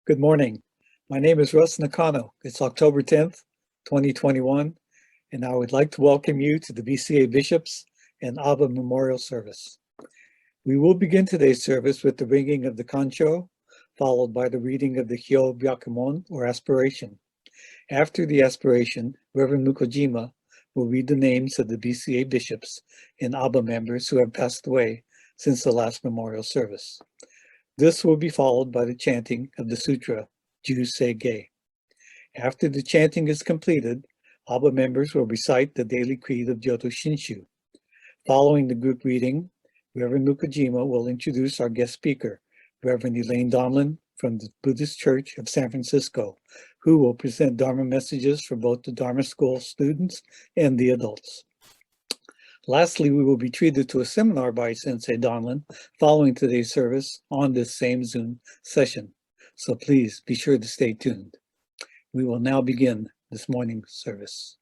Good morning. My name is Russ Nakano. It's October 10th, 2021, and I would like to welcome you to the BCA Bishops and Abba Memorial Service. We will begin today's service with the ringing of the kancho, followed by the reading of the Hyo Byakumon, or aspiration. After the aspiration, Reverend Mukojima will read the names of the BCA bishops and Abba members who have passed away since the last memorial service. This will be followed by the chanting of the sutra, Ju Se Ge. After the chanting is completed, Abba members will recite the daily creed of Gyoto Shinshu. Following the group reading, Reverend Mukojima will introduce our guest speaker, Reverend Elaine Donlin from the Buddhist Church of San Francisco, who will present Dharma messages for both the Dharma School students and the adults. Lastly, we will be treated to a seminar by Sensei Donlin following today's service on this same Zoom session. So please be sure to stay tuned. We will now begin this morning's service.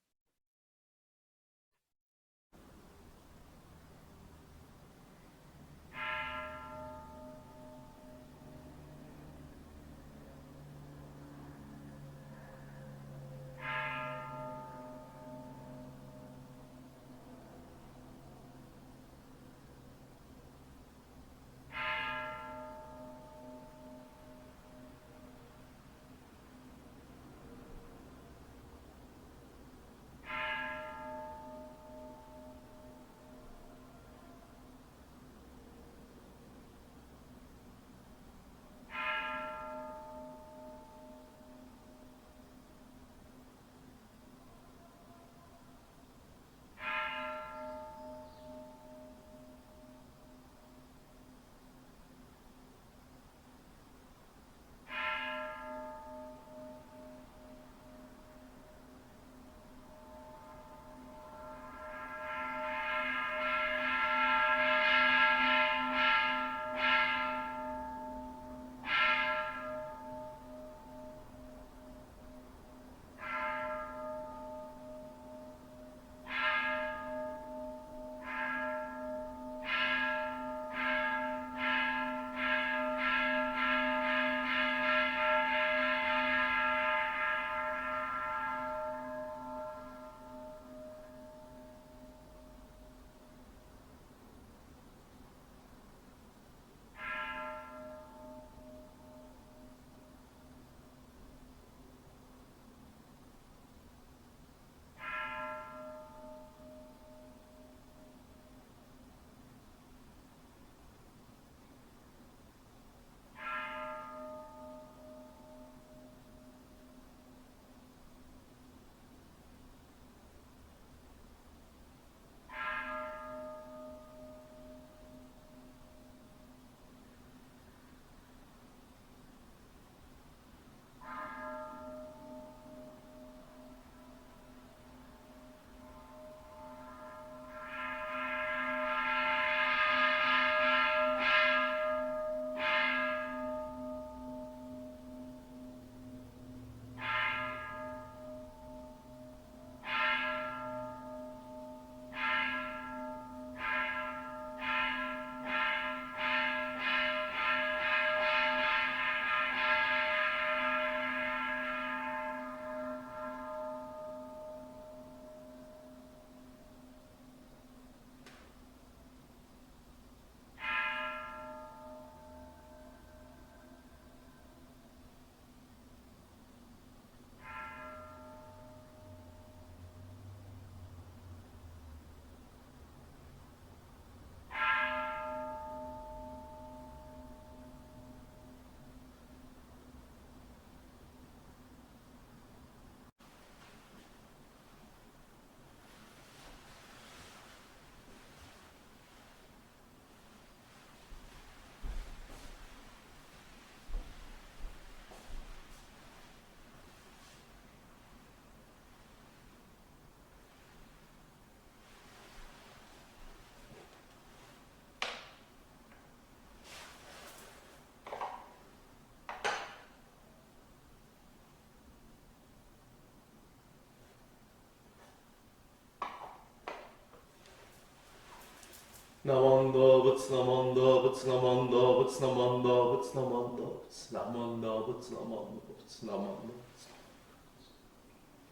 Namanda Butts Namanda Butts Namanda Butts Namanda Butts Namanda Butts Namanda Butts Namanda Butts Namanda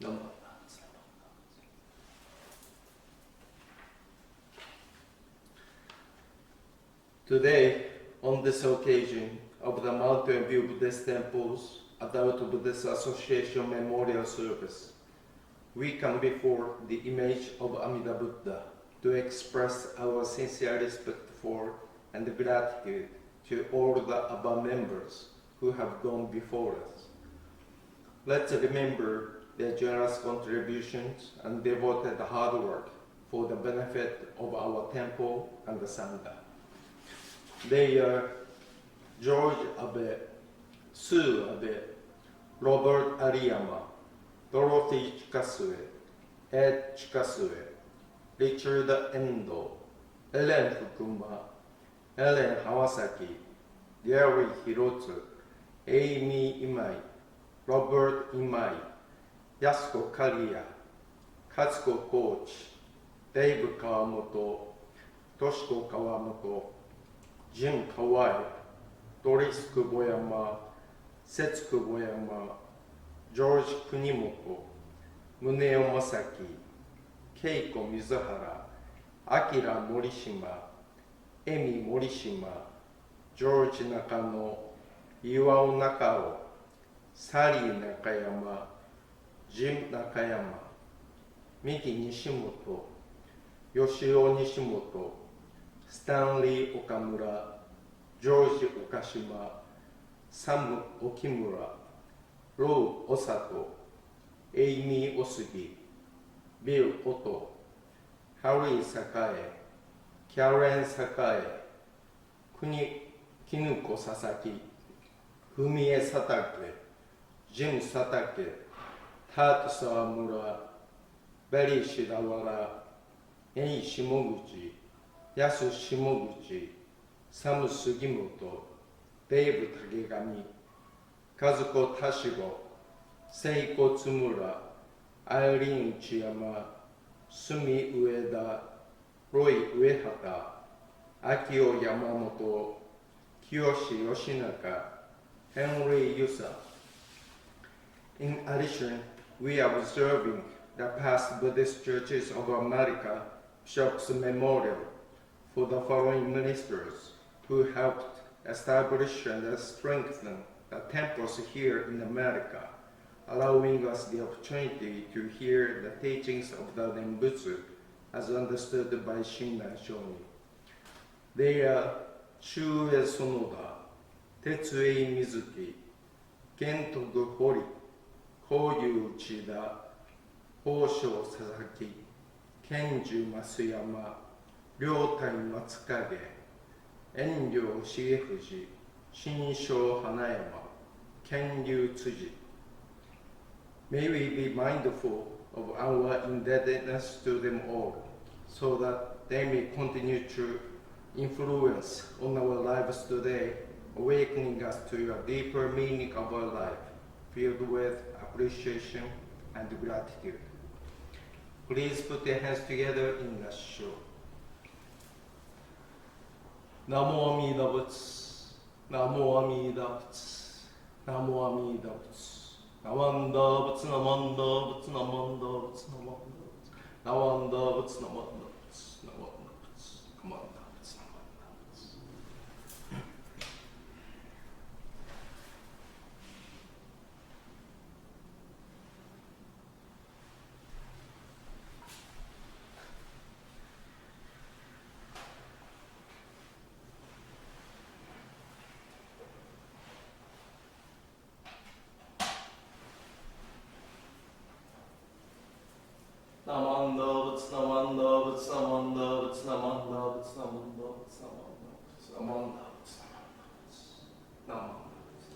Namanda. Today, on this occasion of the Mountain View Buddhist Temple's Adult Buddhist Association Memorial Service, we come before the image of Amida Buddha to express our sincere respect for and gratitude to all the above members who have gone before us. Let's remember their generous contributions and devoted hard work for the benefit of our temple and the Sangha. They are George Abe, Sue Abe, Robert Ariyama, Dorothy Chikasue, Ed Chikasue, Richard Endo, Ellen Fukuma, Ellen Hawasaki, Gary Hirotsu, Amy Imai, Robert Imai, Yasuko Kariya, Katsuko Koch, Dave Kawamoto, Toshiko Kawamoto, Jim Kawai, Doris Kuboyama, Setsu Kuboyama, George Kunimoto, Muneo Masaki, Keiko Mizuhara, Akira Morishima, Emi Morishima, George Nakano, Iwao Nakao, Sari Nakayama, Jim Nakayama, Miki Nishimoto, Yoshio Nishimoto, Stanley Okamura, George Okashima, Sam Okimura, Ro Osato, Amy Osugi, Bill Otto, Harry Sakae, Karen Sakae, Kinuko Sasaki, Fumie Satake, Jim Satake, Tat Sawamura, Barry Shidawara, Ei Shimoguchi, Yasu Shimoguchi, Sam Sugimoto, Dave Takegami, Kazuko Tashigo, Seiko Tsumura, Irene Uchiyama, Sumi Ueda, Roy Uehata, Akio Yamamoto, Kiyoshi Yoshinaka, Henry Yusa. In addition, we are observing the past Buddhist churches of America Bishop's Memorial for the following ministers who helped establish and strengthen the temples here in America, allowing us the opportunity to hear the teachings of the Nembutsu as understood by Shinran Shonin. They are Shue Sonoda, Tetsuei Mizuki, Kentoku Hori, Koyu Uchida, Hosho Sasaki, Kenju Masuyama, Ryotai Matsukage, Enryo Shigefuji, Shinsho Hanayama, Kenru Tsuji. May we be mindful of our indebtedness to them all, so that they may continue to influence on our lives today, awakening us to a deeper meaning of our life, filled with appreciation and gratitude. Please put your hands together in a show. Namo Amida Butsu, Namo Amida Butsu, Namo Amida Butsu. Namanda Butsu, Namanda Butsu, Namanda Butsu, Namanda Butsu, Namanda Butsu, Namanda Butsu, Namanda Butsu, Namanda Butsu, Namanda Butsu. Namanda Butsu, Namanda Butsu, Namanda Butsu, Namanda Butsu, Namanda Butsu, Namanda Butsu, Namanda Butsu, Namanda Butsu, Namanda Butsu, Namanda Butsu.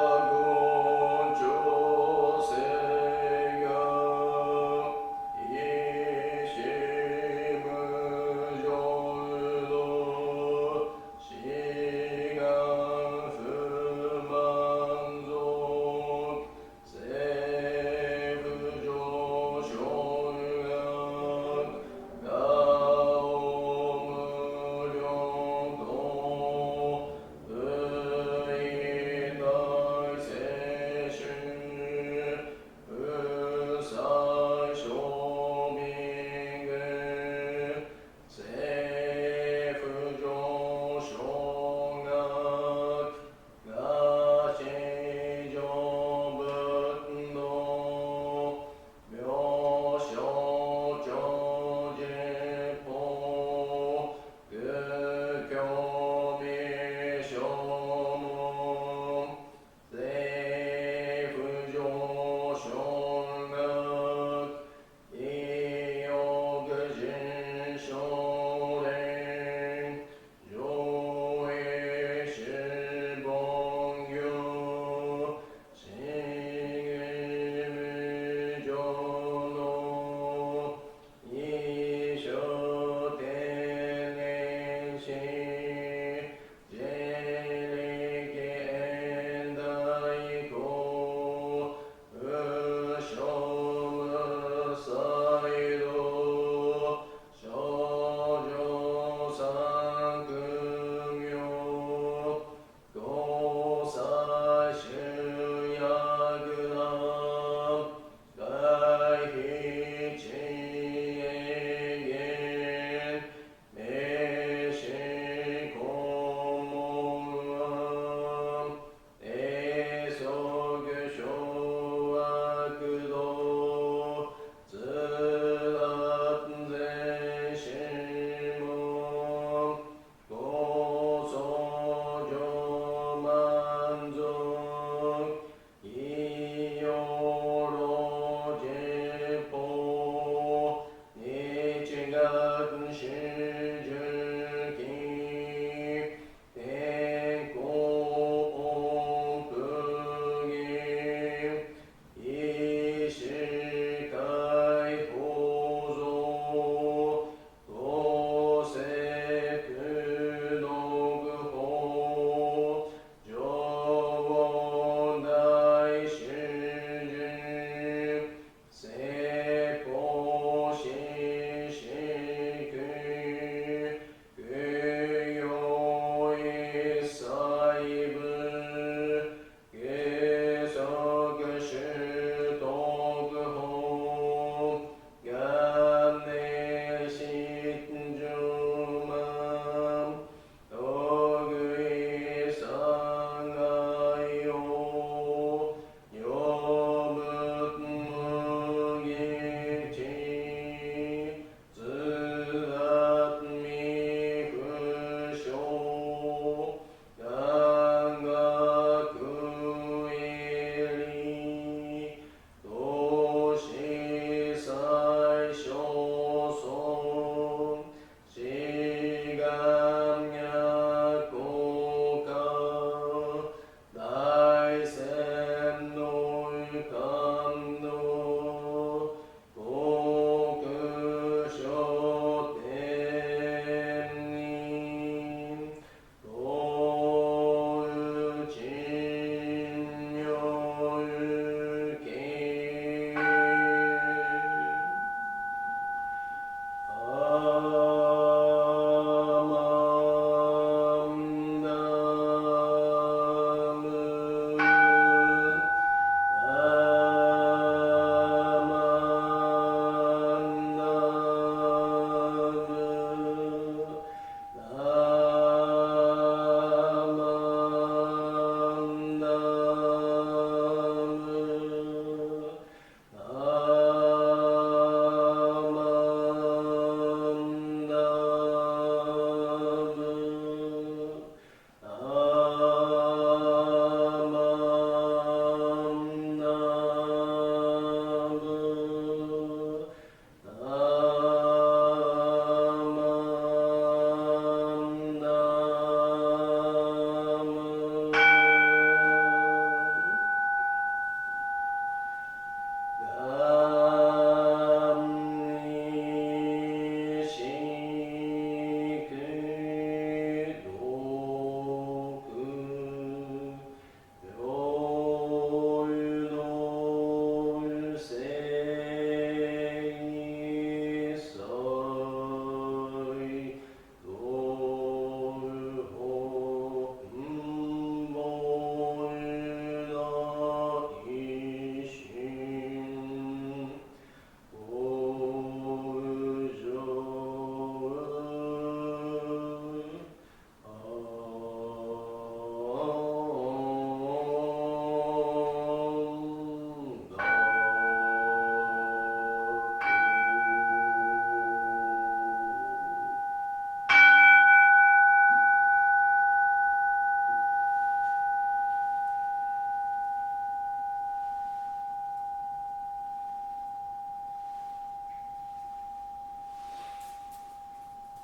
Gagon Jose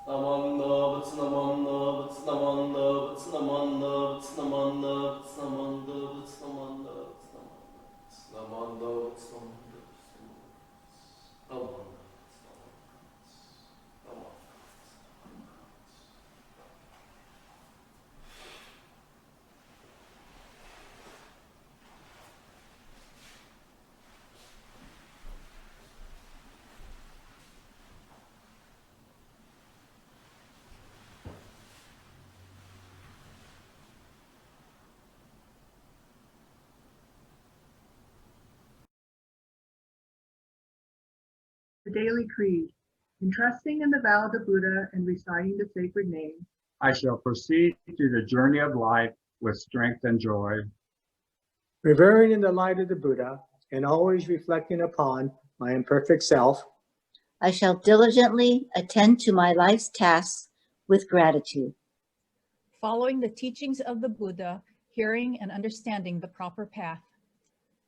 Namanda Butsu Namanda Butsu Namanda Butsu Namanda Butsu Namanda Butsu Namanda Butsu Namanda Butsu Namanda Butsu Namanda. The Daily Creed. In trusting in the vow of the Buddha and reciting the sacred name, I shall proceed through the journey of life with strength and joy. Revering in the light of the Buddha and always reflecting upon my imperfect self, I shall diligently attend to my life's tasks with gratitude. Following the teachings of the Buddha, hearing and understanding the proper path.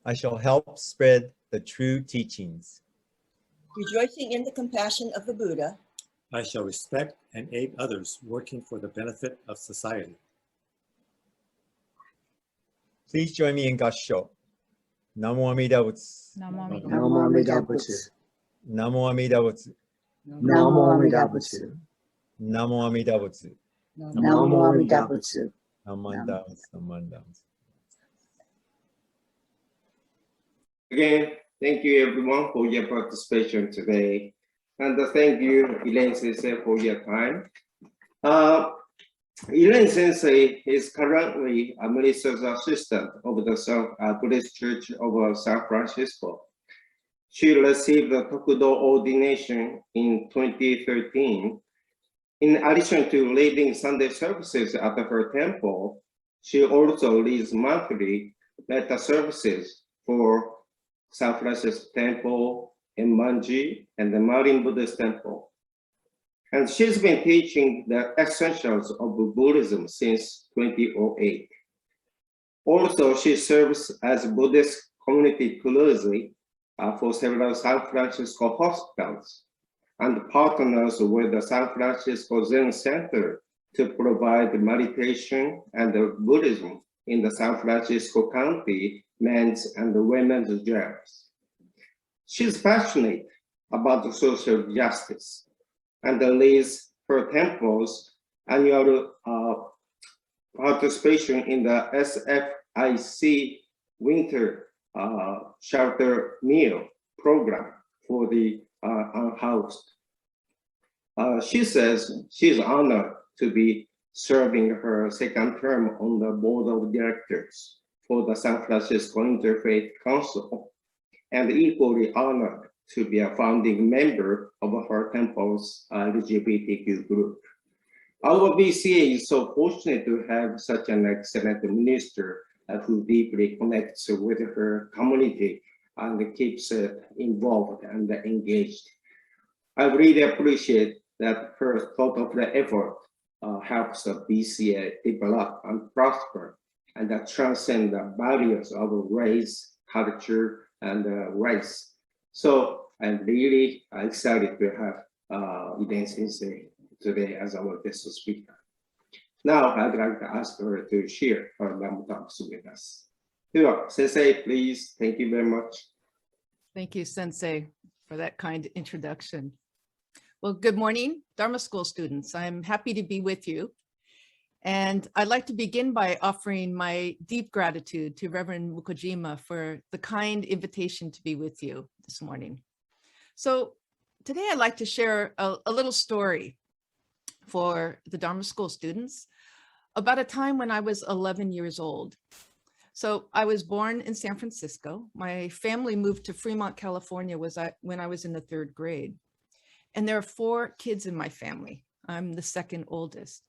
I shall help spread the true teachings. Rejoicing in the compassion of the Buddha, I shall respect and aid others working for the benefit of society. Please join me in Gassho. Namo Amida Butsu. Namo Amida Namo Amida Butsu. Namo Amida Butsu. Namo Amida Butsu. Namo Amida Butsu. Namo Amida Butsu. Namanda Butsu. Namanda Butsu. Again, thank you everyone for your participation today. And thank you, Elaine Sensei, for your time. Elaine Sensei is currently a minister's assistant of the Buddhist Church of San Francisco. She received the Tokudo ordination in 2013. In addition to leading Sunday services at her temple, she also leads monthly metta services for San Francisco Temple, Emmanji, and the Marin Buddhist Temple. And she's been teaching the essentials of Buddhism since 2008. Also, she serves as Buddhist community clergy for several San Francisco hospitals and partners with the San Francisco Zen Center to provide meditation and Buddhism in the San Francisco County men's and women's jails. She's passionate about social justice and leads her temple's annual participation in the SFIC Winter Shelter Meal Program for the unhoused. She says she's honored to be serving her second term on the board of directors for the San Francisco Interfaith Council, and equally honored to be a founding member of her temple's LGBTQ group. Our BCA is so fortunate to have such an excellent minister who deeply connects with her community and keeps it involved and engaged. I really appreciate that her thought of the effort helps the BCA develop and prosper and that transcend the barriers of race, culture, and race. So I'm really excited to have Elaine Sensei today as our guest speaker. Now I'd like to ask her to share her Dhamma talks with us. Sensei, please. Thank you very much. Thank you, Sensei, for that kind introduction. Well, good morning, Dharma School students. I'm happy to be with you. And I'd like to begin by offering my deep gratitude to Reverend Mukojima for the kind invitation to be with you this morning. So today I'd like to share a little story for the Dharma School students about a time when I was 11 years old. So I was born in San Francisco. My family moved to Fremont, California when I was in the 3rd grade. And there are 4 kids in my family. I'm the second oldest.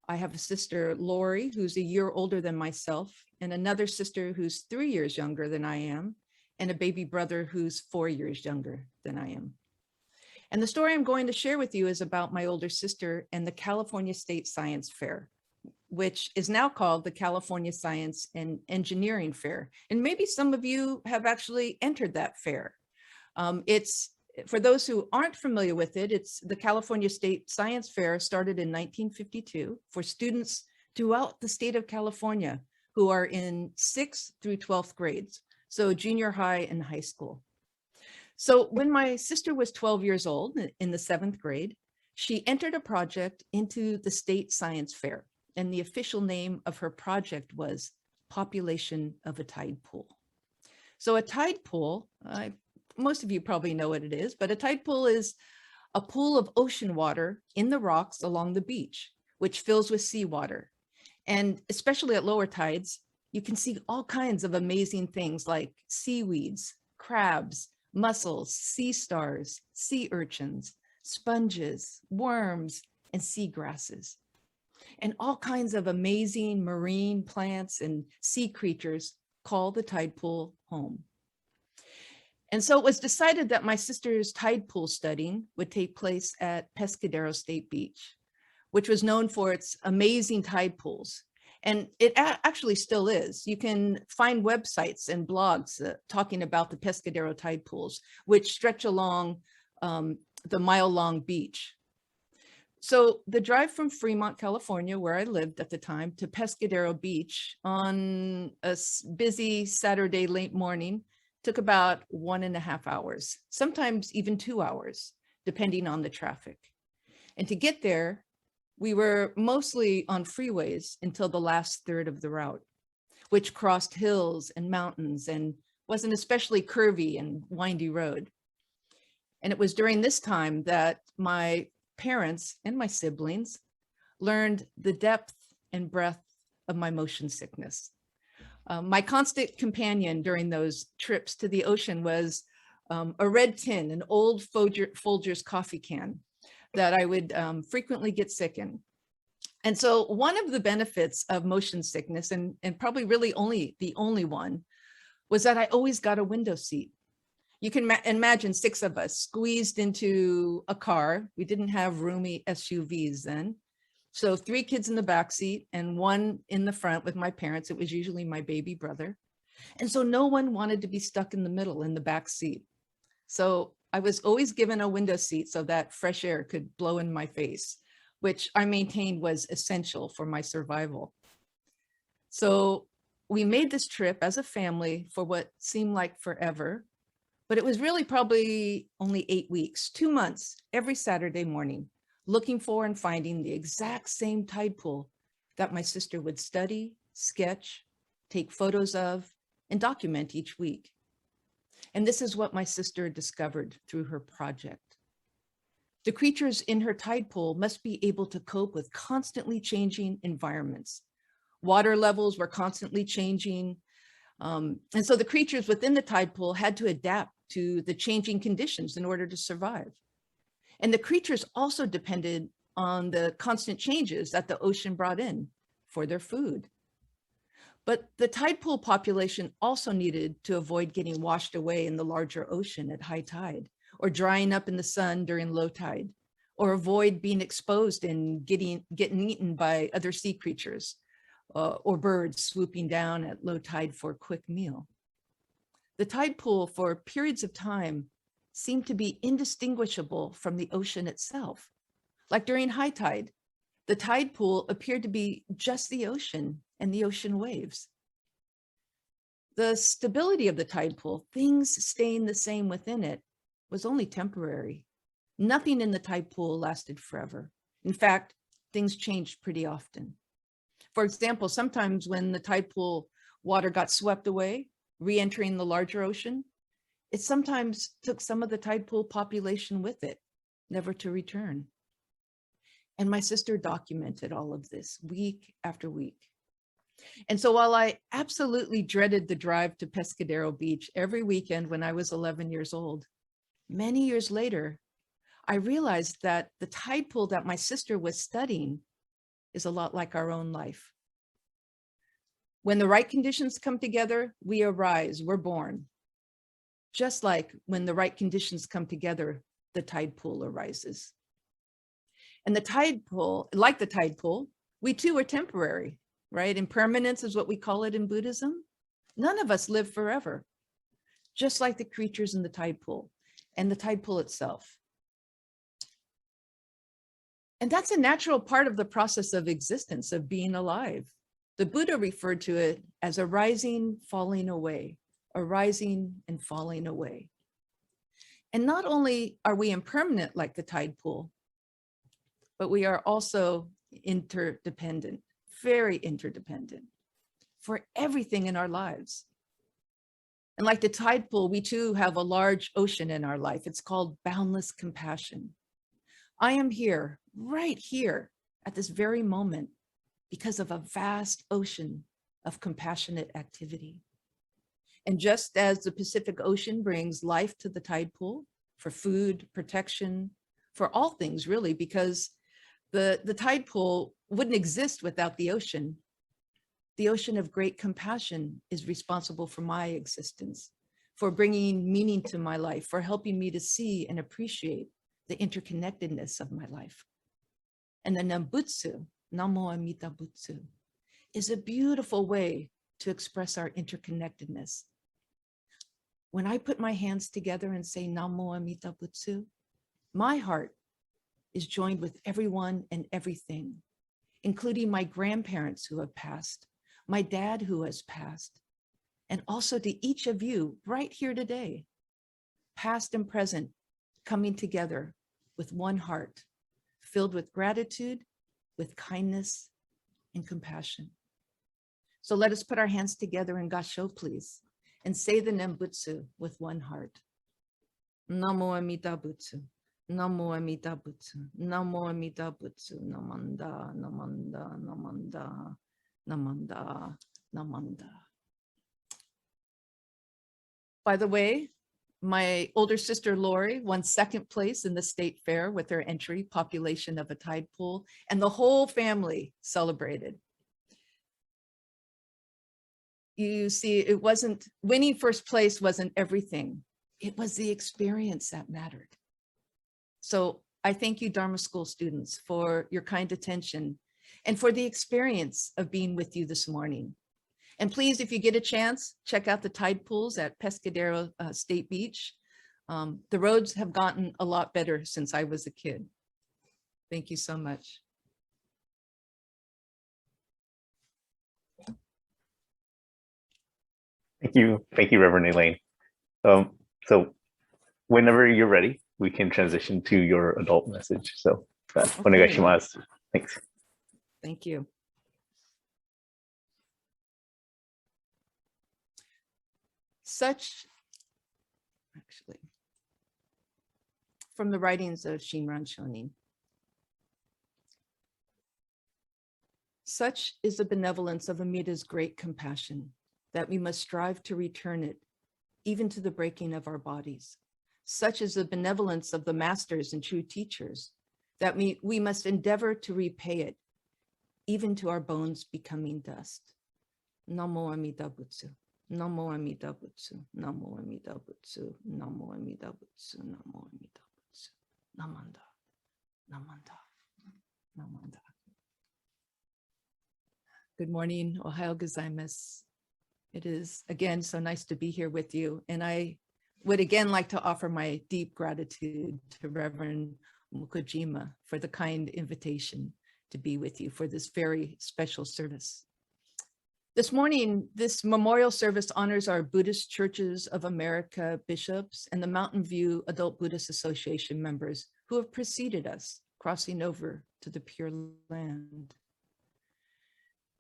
I have a sister, Lori, who's a year older than myself, and another sister who's 3 years younger than I am, and a baby brother who's 4 years younger than I am. And the story I'm going to share with you is about my older sister and the California State Science Fair, which is now called the California Science and Engineering Fair. And maybe some of you have actually entered that fair. It's For those who aren't familiar with it, it's the California State Science Fair started in 1952 for students throughout the state of California who are in 6th through 12th grades, so junior high and high school. So when my sister was 12 years old in the 7th grade, she entered a project into the state science fair, and the official name of her project was Population of a Tide Pool. So a tide pool, most of you probably know what it is, but a tide pool is a pool of ocean water in the rocks along the beach, which fills with seawater. And especially at lower tides, you can see all kinds of amazing things like seaweeds, crabs, mussels, sea stars, sea urchins, sponges, worms, and sea grasses, and all kinds of amazing marine plants and sea creatures call the tide pool home. And so it was decided that my sister's tide pool studying would take place at Pescadero State Beach, which was known for its amazing tide pools. And it actually still is. You can find websites and blogs talking about the Pescadero tide pools, which stretch along the mile-long beach. So the drive from Fremont, California, where I lived at the time, to Pescadero Beach on a busy Saturday late morning took about 1.5 hours, sometimes even 2 hours, depending on the traffic. And to get there, we were mostly on freeways until the last third of the route, which crossed hills and mountains and was an especially curvy and windy road. And it was during this time that my parents and my siblings learned the depth and breadth of my motion sickness. My constant companion during those trips to the ocean was a red tin, an old Folgers coffee can that I would frequently get sick in. And so one of the benefits of motion sickness, and probably really the only one, was that I always got a window seat. You can imagine 6 of us squeezed into a car. We didn't have roomy SUVs then. So 3 kids in the back seat and 1 in the front with my parents. It was usually my baby brother. And so no one wanted to be stuck in the middle in the back seat. So I was always given a window seat so that fresh air could blow in my face, which I maintained was essential for my survival. So we made this trip as a family for what seemed like forever, but it was really probably only 8 weeks, 2 months, every Saturday morning, looking for and finding the exact same tide pool that my sister would study, sketch, take photos of, and document each week. And this is what my sister discovered through her project. The creatures in her tide pool must be able to cope with constantly changing environments. Water levels were constantly changing. And so the creatures within the tide pool had to adapt to the changing conditions in order to survive. And the creatures also depended on the constant changes that the ocean brought in for their food. But the tide pool population also needed to avoid getting washed away in the larger ocean at high tide, or drying up in the sun during low tide, or avoid being exposed and getting eaten by other sea creatures or birds swooping down at low tide for a quick meal. The tide pool for periods of time seemed to be indistinguishable from the ocean itself. Like during high tide, the tide pool appeared to be just the ocean and the ocean waves. The stability of the tide pool, things staying the same within it, was only temporary. Nothing in the tide pool lasted forever. In fact, things changed pretty often. For example, sometimes when the tide pool water got swept away, re-entering the larger ocean, it sometimes took some of the tide pool population with it, never to return. And my sister documented all of this week after week. And so while I absolutely dreaded the drive to Pescadero Beach every weekend when I was 11 years old, many years later, I realized that the tide pool that my sister was studying is a lot like our own life. When the right conditions come together, we arise, we're born. Just like when the right conditions come together, the tide pool arises. And the tide pool, like the tide pool, we too are temporary, right? Impermanence is what we call it in Buddhism. None of us live forever, just like the creatures in the tide pool. and the tide pool itself. And that's a natural part of the process of existence, of being alive. The Buddha referred to it as a rising, falling away, a rising and falling away. And not only are we impermanent like the tide pool, but we are also interdependent, very interdependent for everything in our lives. And like the tide pool, we too have a large ocean in our life. It's called boundless compassion. I am here, right here at this very moment because of a vast ocean of compassionate activity. And just as the Pacific Ocean brings life to the tide pool for food, protection, for all things really, because the tide pool wouldn't exist without the ocean. The ocean of great compassion is responsible for my existence, for bringing meaning to my life, for helping me to see and appreciate the interconnectedness of my life. And the Nembutsu, Namo Amida Butsu, is a beautiful way to express our interconnectedness. When I put my hands together and say Namo Amida Butsu, my heart is joined with everyone and everything, including my grandparents who have passed, my dad who has passed, and also to each of you right here today, past and present, coming together with one heart, filled with gratitude, with kindness and compassion. So let us put our hands together in Gassho, please, and say the Nembutsu with one heart. Namo Amida Butsu. Namo Amida Butsu. Namo Amida Butsu. Namanda, namanda, namanda, namanda, namanda. By the way, my older sister Lori won second place in the state fair with her entry, Population of a Tide Pool, and the whole family celebrated. You see, it wasn't, winning first place wasn't everything. It was the experience that mattered. So I thank you, Dharma School students, for your kind attention and for the experience of being with you this morning. And please, if you get a chance, check out the tide pools at Pescadero State Beach. The roads have gotten a lot better since I was a kid. Thank you so much. Thank you, Reverend Elaine. So whenever you're ready, we can transition to your adult message. So, onegaishimasu. Thanks. Thank you. From the writings of Shinran Shonin. Such is the benevolence of Amida's great compassion that we must strive to return it, even to the breaking of our bodies. Such is the benevolence of the masters and true teachers that we must endeavor to repay it, even to our bones becoming dust. Namo Amida Butsu. Namo Amida Butsu. Namo Amida Butsu. Namo Amida Butsu. Namo Amida Butsu. Namanda. Namanda. Namanda. Good morning. Ohayou gozaimasu. It is again so nice to be here with you. And I would again like to offer my deep gratitude to Reverend Mukujima for the kind invitation to be with you for this very special service. This morning, this memorial service honors our Buddhist Churches of America bishops and the Mountain View Adult Buddhist Association members who have preceded us, crossing over to the Pure Land.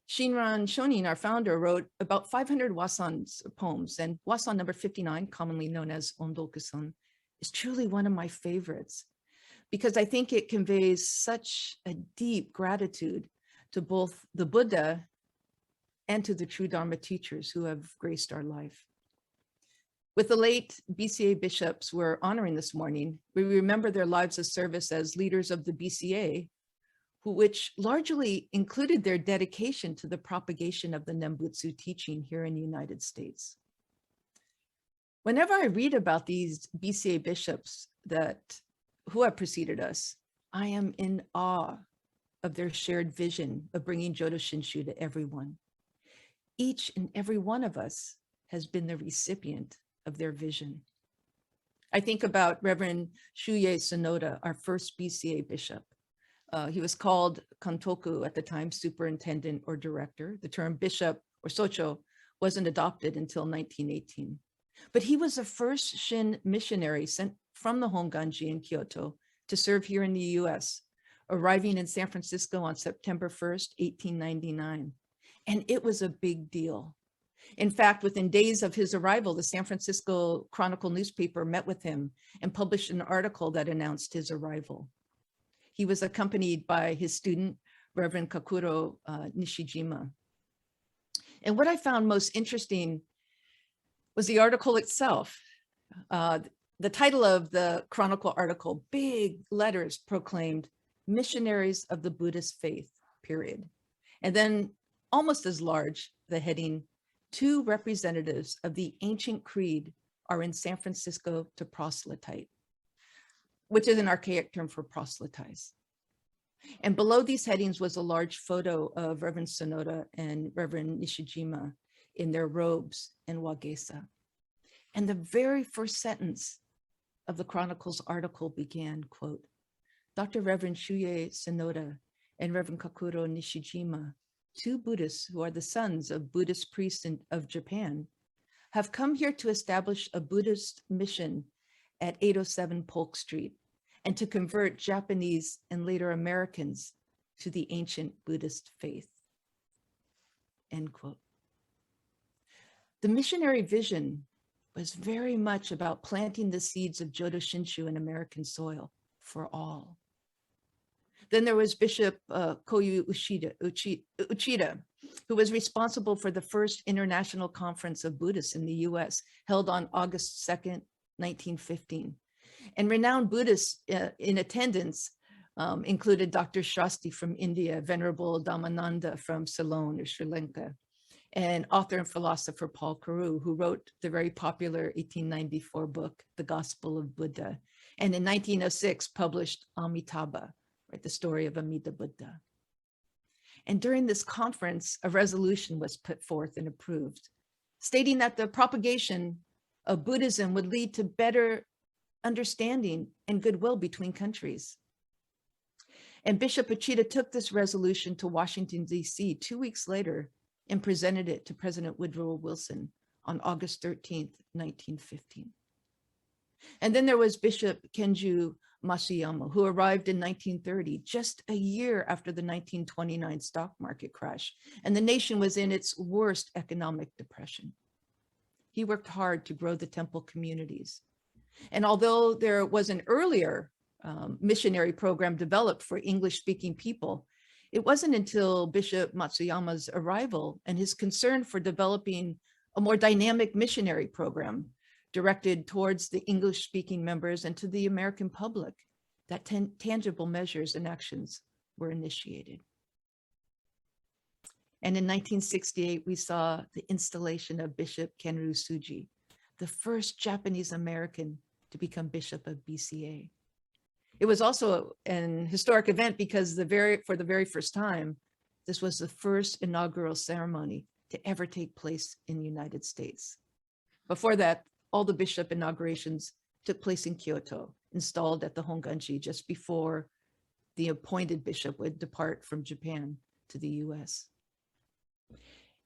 Shinran Shonin, our founder, wrote about 500 Wasan poems, and Wasan number 59, commonly known as Ondoku-san, is truly one of my favorites because I think it conveys such a deep gratitude to both the Buddha and to the true Dharma teachers who have graced our life. With the late BCA bishops we're honoring this morning, we remember their lives of service as leaders of the BCA, which largely included their dedication to the propagation of the Nembutsu teaching here in the United States. Whenever I read about these BCA bishops who have preceded us, I am in awe of their shared vision of bringing Jodo Shinshu to everyone. Each and every one of us has been the recipient of their vision. I think about Reverend Shuye Sonoda, our first BCA bishop. He was called Kantoku at the time, superintendent or director. The term bishop or socho wasn't adopted until 1918. But he was the first Shin missionary sent from the Honganji in Kyoto to serve here in the US, arriving in San Francisco on September 1st, 1899. And it was a big deal. In fact, within days of his arrival, the San Francisco Chronicle newspaper met with him and published an article that announced his arrival. He was accompanied by his student, Reverend Kakuro Nishijima. And what I found most interesting was the article itself. The title of the Chronicle article, big letters, proclaimed missionaries of the Buddhist faith, period. And then almost as large, the heading, 2 representatives of the ancient creed are in San Francisco to proselyte, which is an archaic term for proselytize. And below these headings was a large photo of Reverend Sonoda and Reverend Nishijima in their robes and wagesa. And the very first sentence of the Chronicle's article began, quote, Dr. Reverend Shuye Sonoda and Reverend Kakuro Nishijima, 2 Buddhists who are the sons of Buddhist priests of Japan, have come here to establish a Buddhist mission at 807 Polk Street and to convert Japanese and later Americans to the ancient Buddhist faith, end quote. The missionary vision was very much about planting the seeds of Jodo Shinshu in American soil for all. Then there was Bishop Koyu Uchida, who was responsible for the first International Conference of Buddhists in the US, held on August 2nd, 1915. And renowned Buddhists in attendance included Dr. Shasti from India, Venerable Dhammananda from Ceylon or Sri Lanka, and author and philosopher Paul Kenru, who wrote the very popular 1894 book, The Gospel of Buddha, and in 1906 published Amitabha, right, the story of Amida Buddha. And during this conference, a resolution was put forth and approved, stating that the propagation of Buddhism would lead to better understanding and goodwill between countries. And Bishop Uchida took this resolution to Washington, D.C. 2 weeks later and presented it to President Woodrow Wilson on August 13th, 1915. And then there was Bishop Kenru Masuyama, who arrived in 1930, just a year after the 1929 stock market crash, and the nation was in its worst economic depression. He worked hard to grow the temple communities. And although there was an earlier missionary program developed for English-speaking people, it wasn't until Bishop Matsuyama's arrival and his concern for developing a more dynamic missionary program directed towards the English-speaking members and to the American public that tangible measures and actions were initiated. And in 1968, we saw the installation of Bishop Kenru Tsuji, the first Japanese American to become Bishop of BCA. It was also an historic event because for the very first time, this was the first inaugural ceremony to ever take place in the United States. Before that, all the bishop inaugurations took place in Kyoto, installed at the Honganji just before the appointed bishop would depart from Japan to the US.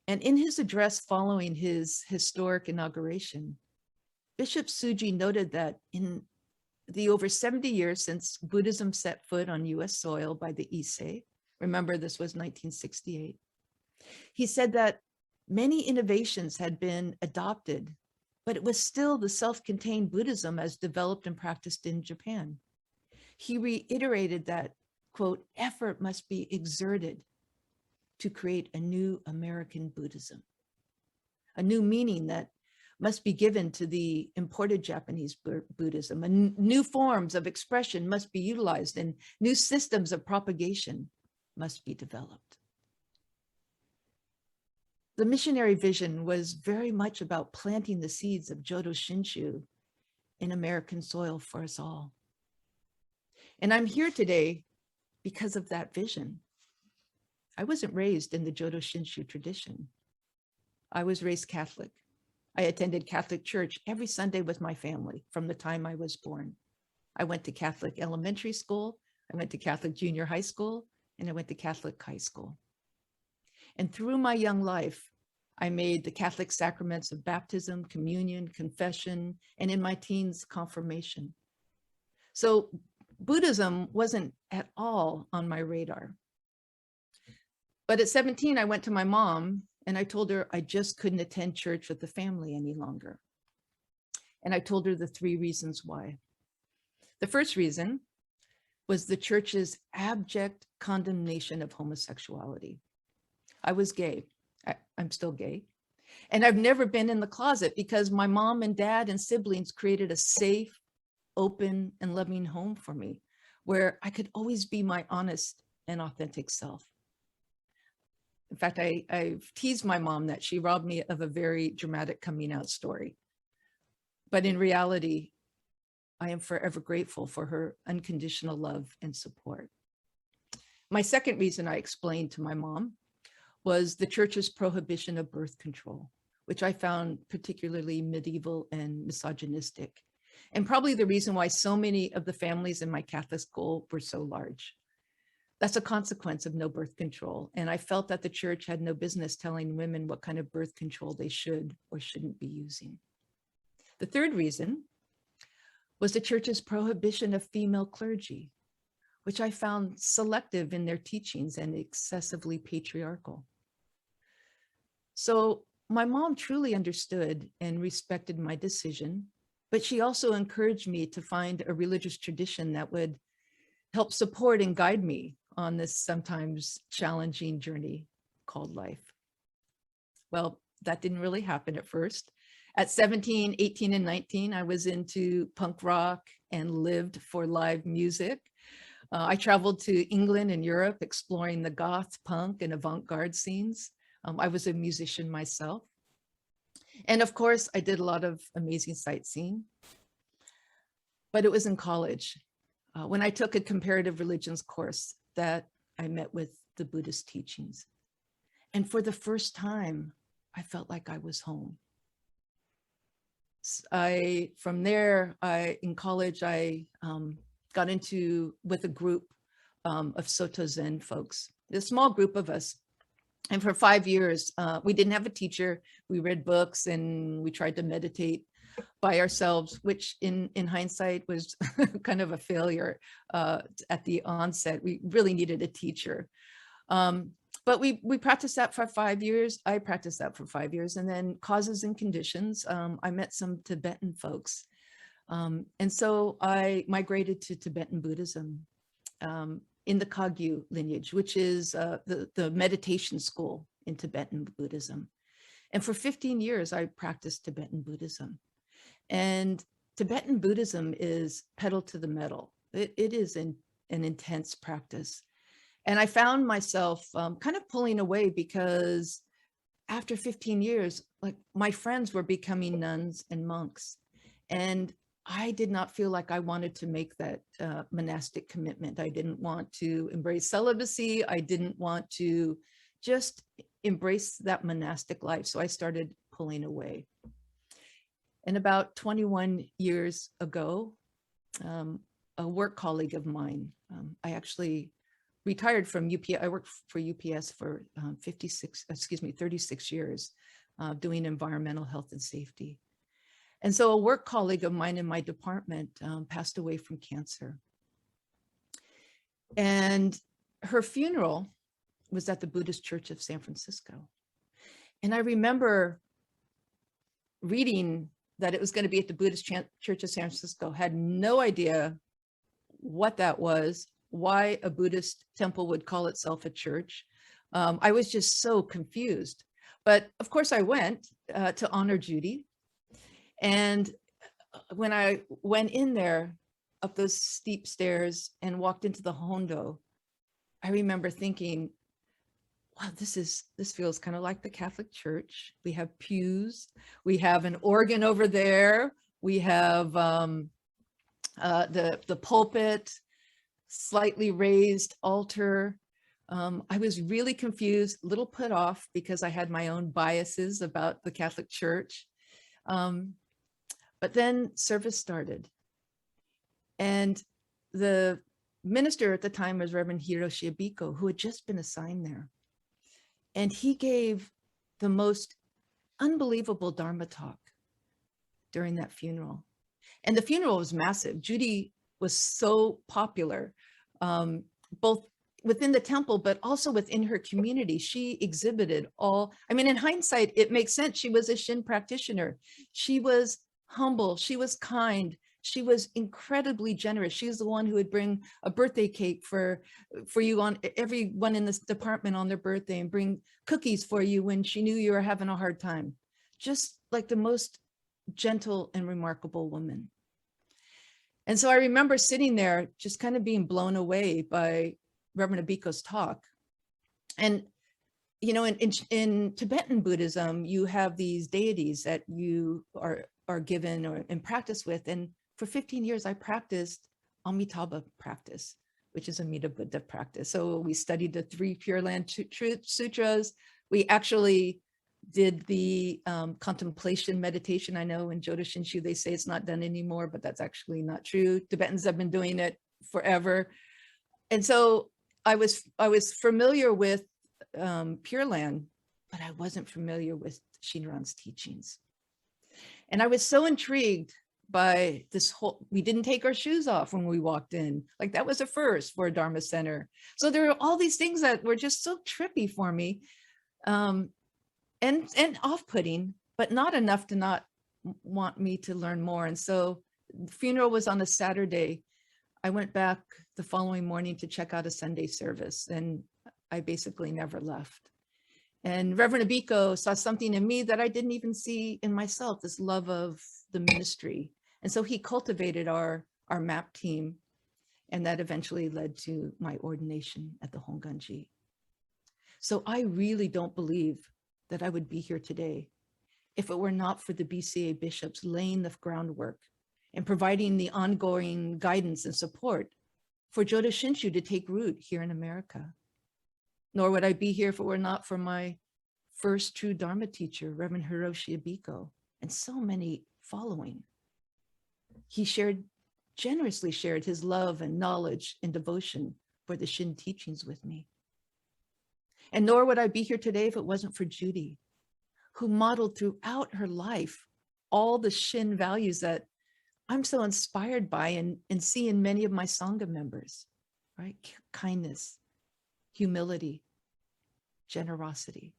And in his address following his historic inauguration, Bishop Tsuji noted that in the over 70 years since Buddhism set foot on US soil by the Issei, remember this was 1968, he said that many innovations had been adopted, but it was still the self-contained Buddhism as developed and practiced in Japan. He reiterated that, quote, effort must be exerted to create a new American Buddhism, a new meaning that must be given to the imported Japanese Buddhism, and new forms of expression must be utilized, and new systems of propagation must be developed. The missionary vision was very much about planting the seeds of Jodo Shinshu in American soil for us all. And I'm here today because of that vision. I wasn't raised in the Jodo Shinshu tradition. I was raised Catholic. I attended Catholic church every Sunday with my family from the time I was born. I went to Catholic elementary school, I went to Catholic junior high school, and I went to Catholic high school. And through my young life, I made the Catholic sacraments of baptism, communion, confession, and in my teens, confirmation. So Buddhism wasn't at all on my radar. But at 17, I went to my mom and I told her I just couldn't attend church with the family any longer. And I told her the 3 reasons why. The first reason was the church's abject condemnation of homosexuality. I was gay. I'm still gay. And I've never been in the closet because my mom and dad and siblings created a safe, open, and loving home for me where I could always be my honest and authentic self. In fact, I've teased my mom that she robbed me of a very dramatic coming out story. But in reality, I am forever grateful for her unconditional love and support. My second reason I explained to my mom was the church's prohibition of birth control, which I found particularly medieval and misogynistic, and probably the reason why so many of the families in my Catholic school were so large. That's a consequence of no birth control, and I felt that the church had no business telling women what kind of birth control they should or shouldn't be using. The third reason was the church's prohibition of female clergy, which I found selective in their teachings and excessively patriarchal. So my mom truly understood and respected my decision, but she also encouraged me to find a religious tradition that would help support and guide me on this sometimes challenging journey called life. Well, that didn't really happen at first. At 17, 18, and 19, I was into punk rock and lived for live music. I traveled to England and Europe exploring the goth, punk, and avant-garde scenes. I was a musician myself. And of course, I did a lot of amazing sightseeing. But it was in college, when I took a comparative religions course, that I met with the Buddhist teachings. And for the first time, I felt like I was home. From there, in college, I got into with a group of Soto Zen folks, a small group of us. And for 5 years, we didn't have a teacher. We read books and we tried to meditate by ourselves, which in hindsight was kind of a failure at the onset. We really needed a teacher. But we practiced that for 5 years. I practiced that for 5 years. And then causes and conditions, I met some Tibetan folks. And so I migrated to Tibetan Buddhism in the Kagyu lineage, which is the meditation school in Tibetan Buddhism. And for 15 years, I practiced Tibetan Buddhism. And Tibetan Buddhism is pedal to the metal. It is an intense practice. And I found myself kind of pulling away because after 15 years, like my friends were becoming nuns and monks. And I did not feel like I wanted to make that monastic commitment. I didn't want to embrace celibacy. I didn't want to just embrace that monastic life. So I started pulling away. And about 21 years ago, a work colleague of mine, I actually retired from UPS. I worked for UPS for 36 years, doing environmental health and safety. And so a work colleague of mine in my department passed away from cancer. And her funeral was at the Buddhist Church of San Francisco. And I remember reading that it was going to be at the Buddhist Church of San Francisco, had no idea what that was, why a Buddhist temple would call itself a church. I was just so confused. But of course I went to honor Judy. And when I went in there up those steep stairs and walked into the Hondo, I remember thinking, wow, this feels kind of like the Catholic Church. We have pews, we have an organ over there, we have the pulpit, slightly raised altar. I was really confused, a little put off because I had my own biases about the Catholic Church. But then service started. And the minister at the time was Reverend Hiroshi Abiko, who had just been assigned there. And he gave the most unbelievable Dharma talk during that funeral. And the funeral was massive. Judy was so popular, both within the temple, but also within her community. She exhibited all, I mean, in hindsight, it makes sense. She was a Shin practitioner. She was humble. She was kind. She was incredibly generous. She's the one who would bring a birthday cake for you on everyone in this department on their birthday, and bring cookies for you when she knew you were having a hard time. Just like the most gentle and remarkable woman. And so I remember sitting there just kind of being blown away by Reverend Abiko's talk. And, you know, in Tibetan Buddhism, you have these deities that you are given and practice with. And for 15 years, I practiced Amitabha practice, which is Amida Buddha practice. So we studied the 3 Pure Land Truth Sutras. We actually did the contemplation meditation. I know in Jodo Shinshu, they say it's not done anymore, but that's actually not true. Tibetans have been doing it forever. And so I was familiar with Pure Land, but I wasn't familiar with Shinran's teachings. And I was so intrigued by this whole, we didn't take our shoes off when we walked in. Like that was a first for a Dharma center. So there are all these things that were just so trippy for me. And off-putting, but not enough to not want me to learn more. And so the funeral was on a Saturday. I went back the following morning to check out a Sunday service, and I basically never left. And Reverend Abiko saw something in me that I didn't even see in myself, this love of the ministry. And so he cultivated our MAP team, and that eventually led to my ordination at the Honganji. So I really don't believe that I would be here today if it were not for the BCA bishops laying the groundwork and providing the ongoing guidance and support for Jodo Shinshu to take root here in America. Nor would I be here if it were not for my first true Dharma teacher, Reverend Hiroshi Abiko, and so many following. He generously shared his love and knowledge and devotion for the Shin teachings with me. And nor would I be here today if it wasn't for Judy, who modeled throughout her life all the Shin values that I'm so inspired by and see in many of my Sangha members, right? Kindness, humility, generosity.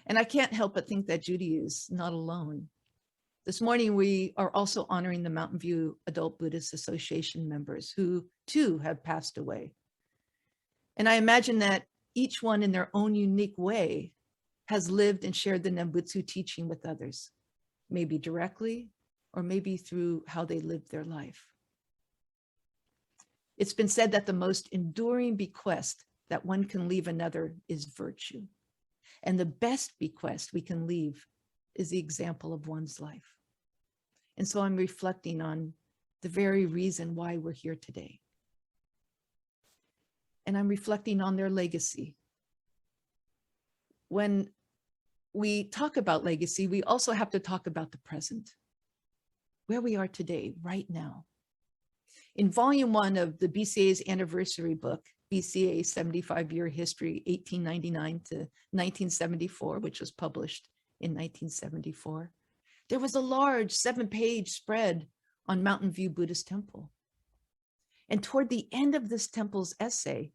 And I can't help but think that Judy is not alone. This morning, we are also honoring the Mountain View Adult Buddhist Association members who too have passed away. And I imagine that each one in their own unique way has lived and shared the Nembutsu teaching with others, maybe directly or maybe through how they lived their life. It's been said that the most enduring bequest that one can leave another is virtue. And the best bequest we can leave is the example of one's life. And so I'm reflecting on the very reason why we're here today. And I'm reflecting on their legacy. When we talk about legacy, we also have to talk about the present, where we are today, right now. In volume 1 of the BCA's anniversary book, BCA 75-Year History, 1899 to 1974, which was published in 1974, there was a large 7-page spread on Mountain View Buddhist Temple. And toward the end of this temple's essay,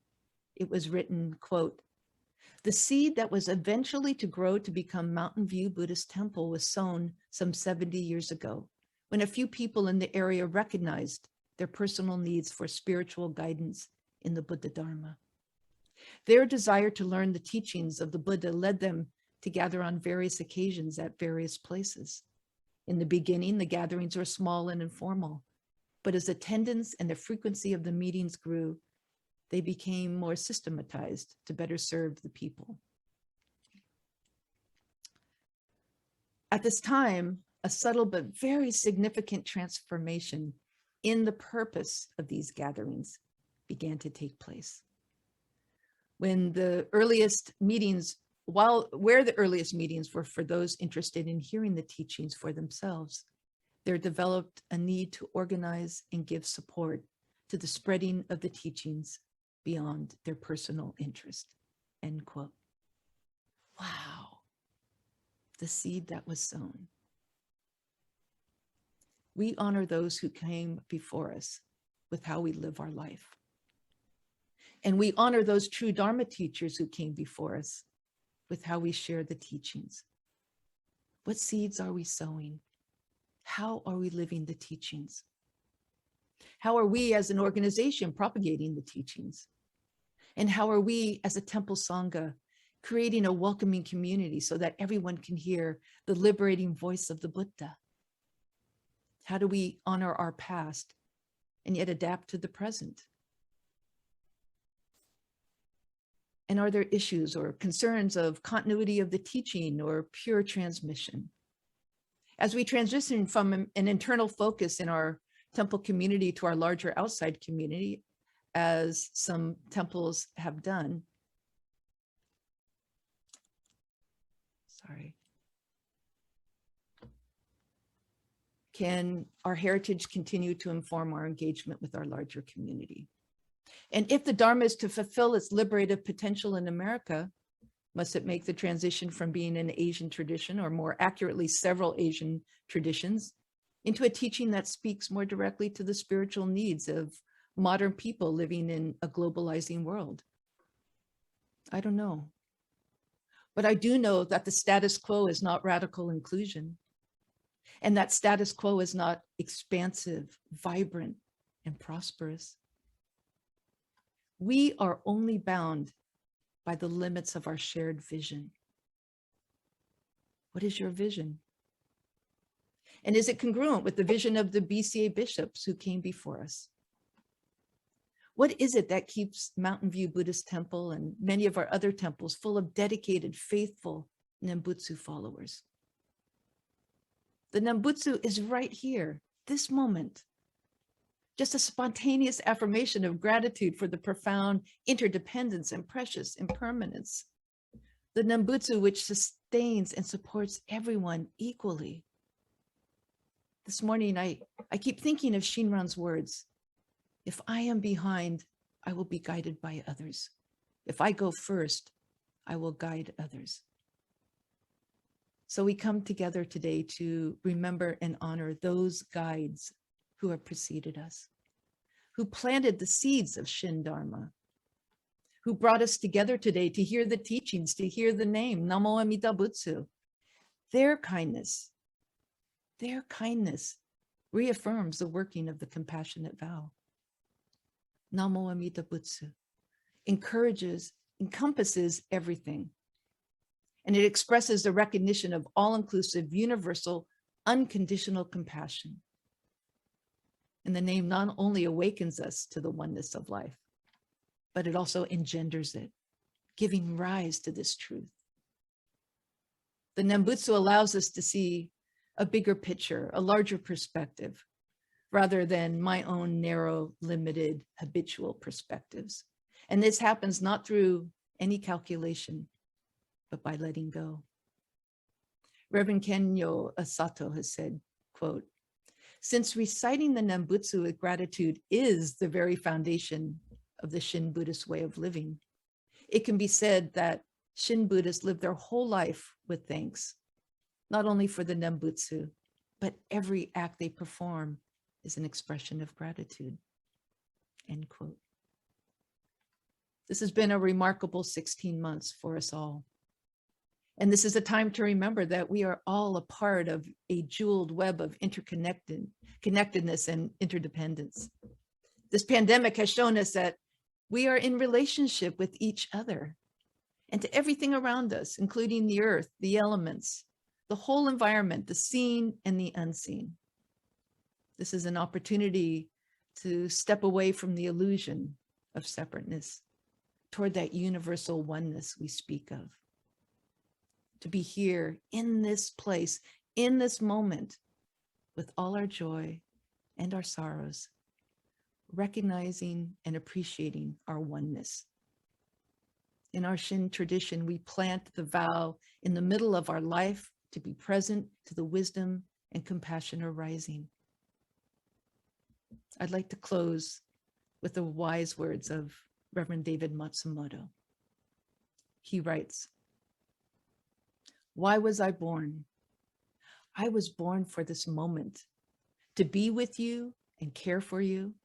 it was written, quote, "The seed that was eventually to grow to become Mountain View Buddhist Temple was sown some 70 years ago, when a few people in the area recognized their personal needs for spiritual guidance in the Buddha Dharma. Their desire to learn the teachings of the Buddha led them to gather on various occasions at various places. In the beginning, the gatherings were small and informal, but as attendance and the frequency of the meetings grew, they became more systematized to better serve the people. At this time, a subtle but very significant transformation in the purpose of these gatherings began to take place. When the earliest meetings where the earliest meetings were for those interested in hearing the teachings for themselves, there developed a need to organize and give support to the spreading of the teachings beyond their personal interest, end quote. Wow, the seed that was sown. We honor those who came before us with how we live our life. And we honor those true Dharma teachers who came before us with how we share the teachings. What seeds are we sowing? How are we living the teachings? How are we as an organization propagating the teachings? And how are we as a temple sangha creating a welcoming community so that everyone can hear the liberating voice of the Buddha? How do we honor our past and yet adapt to the present? And are there issues or concerns of continuity of the teaching or pure transmission? As we transition from an internal focus in our temple community to our larger outside community, as some temples have done, can our heritage continue to inform our engagement with our larger community? And if the Dharma is to fulfill its liberative potential in America, must it make the transition from being an Asian tradition, or more accurately, several Asian traditions, into a teaching that speaks more directly to the spiritual needs of modern people living in a globalizing world? I don't know. But I do know that the status quo is not radical inclusion, and that status quo is not expansive, vibrant, and prosperous. We are only bound by the limits of our shared vision. What is your vision? And is it congruent with the vision of the BCA bishops who came before us? What is it that keeps Mountain View Buddhist Temple and many of our other temples full of dedicated, faithful Nembutsu followers? The Nembutsu is right here, this moment. Just a spontaneous affirmation of gratitude for the profound interdependence and precious impermanence. The Nembutsu which sustains and supports everyone equally. This morning, I keep thinking of Shinran's words. If I am behind, I will be guided by others. If I go first, I will guide others. So we come together today to remember and honor those guides who have preceded us, who planted the seeds of Shin Dharma, who brought us together today to hear the teachings, to hear the name, Namo Amida Butsu. Their kindness reaffirms the working of the compassionate vow. Namo Amida Butsu encompasses everything. And it expresses the recognition of all-inclusive, universal, unconditional compassion. And the name not only awakens us to the oneness of life, but it also engenders it, giving rise to this truth. The Nembutsu allows us to see a bigger picture, a larger perspective, rather than my own narrow, limited, habitual perspectives. And this happens not through any calculation, but by letting go. Reverend Kenru Asato has said, quote, "Since reciting the Nembutsu with gratitude is the very foundation of the Shin Buddhist way of living, it can be said that Shin Buddhists live their whole life with thanks, not only for the Nembutsu, but every act they perform is an expression of gratitude," end quote. This has been a remarkable 16 months for us all. And this is a time to remember that we are all a part of a jeweled web of connectedness and interdependence. This pandemic has shown us that we are in relationship with each other and to everything around us, including the earth, the elements, the whole environment, the seen and the unseen. This is an opportunity to step away from the illusion of separateness toward that universal oneness we speak of. To be here in this place, in this moment, with all our joy and our sorrows, recognizing and appreciating our oneness. In our Shin tradition, we plant the vow in the middle of our life to be present to the wisdom and compassion arising. I'd like to close with the wise words of Reverend David Matsumoto. He writes, "Why was I born? I was born for this moment, to be with you and care for you.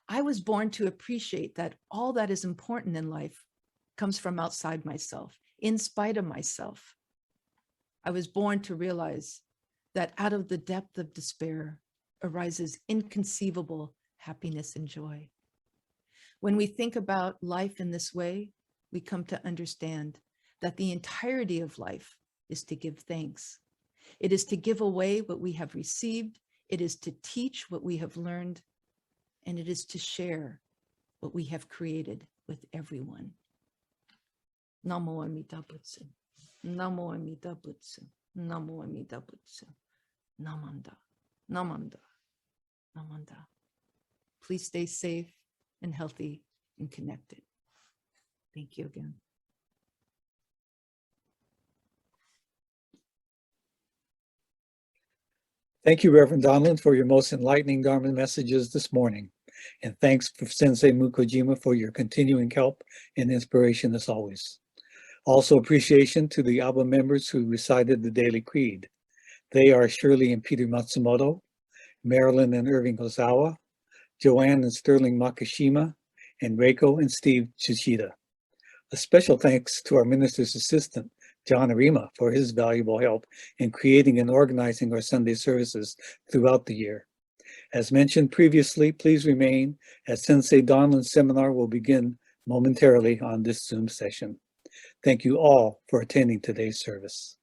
I was born to appreciate that all that is important in life comes from outside myself, in spite of myself. I was born to realize that out of the depth of despair arises inconceivable happiness and joy. When we think about life in this way, we come to understand that the entirety of life is to give thanks. It is to give away what we have received. It is to teach what we have learned. And it is to share what we have created with everyone." Namo Amida Butsu. Namo Amida Butsu. Namo Amida Butsu. Namanda. Namanda. Namanda. Please stay safe and healthy and connected. Thank you again. Thank you, Reverend Donlin, for your most enlightening Dharma messages this morning. And thanks for Sensei Mukojima for your continuing help and inspiration as always. Also appreciation to the ABBA members who recited the Daily Creed. They are Shirley and Peter Matsumoto, Marilyn and Irving Ozawa, Joanne and Sterling Makashima, and Reiko and Steve Tsuchida. A special thanks to our minister's assistant, John Arima, for his valuable help in creating and organizing our Sunday services throughout the year. As mentioned previously, please remain as Sensei Donlin's seminar will begin momentarily on this Zoom session. Thank you all for attending today's service.